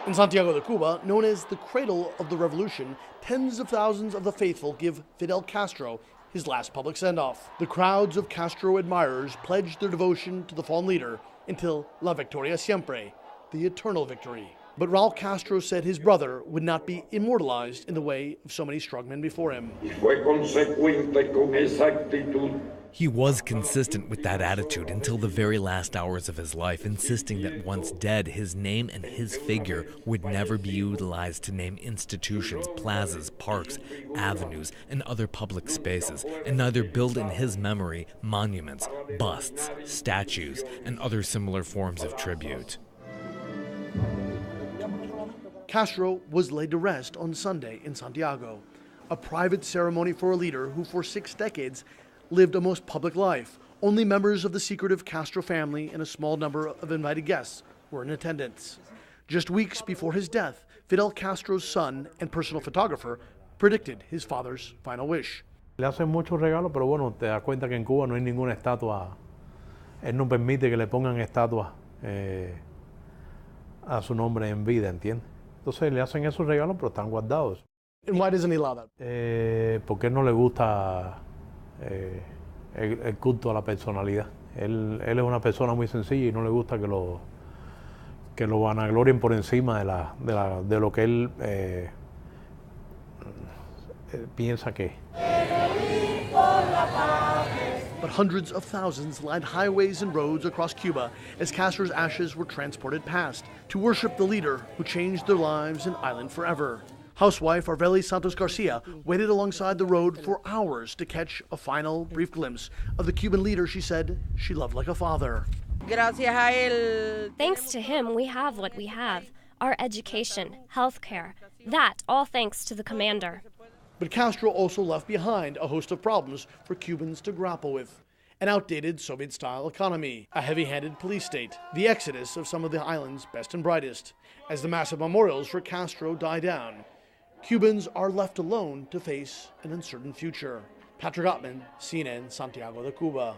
In Santiago de Cuba, known as the cradle of the revolution, tens of thousands of the faithful give Fidel Castro his last public send-off. The crowds of Castro admirers pledged their devotion to the fallen leader until La Victoria Siempre, the eternal victory. But Raul Castro said his brother would not be immortalized in the way of so many strongmen before him. He was consistent with that attitude until the very last hours of his life, insisting that once dead, his name and his figure would never be utilized to name institutions, plazas, parks, avenues, and other public spaces, and neither build in his memory monuments, busts, statues, and other similar forms of tribute. Castro was laid to rest on Sunday in Santiago, a private ceremony for a leader who for 6 decades lived a most public life. Only members of the secretive Castro family and a small number of invited guests were in attendance. Just weeks before his death, Fidel Castro's son and personal photographer predicted his father's final wish. Le hacen muchos regalos, pero bueno, te das cuenta que en Cuba no hay ninguna estatua. Él no permite que le pongan estatuas a su nombre en vida, ¿entiendes? Entonces le hacen esos regalos, pero están guardados. And why doesn't he allow that? Porque no le gusta el culto a la personalidad. Él es una persona muy sencilla y no le gusta que lo vanaglorien por encima de lo que él piensa que es. But hundreds of thousands lined highways and roads across Cuba as Castro's ashes were transported past to worship the leader who changed their lives and island forever. Housewife Arveli Santos Garcia waited alongside the road for hours to catch a final brief glimpse of the Cuban leader she said she loved like a father. Thanks to him, we have what we have. Our education, healthcare, that all thanks to the commander. But Castro also left behind a host of problems for Cubans to grapple with. An outdated Soviet-style economy, a heavy-handed police state, the exodus of some of the island's best and brightest. As the massive memorials for Castro die down, Cubans are left alone to face an uncertain future. Patrick Ottman, CNN, Santiago de Cuba.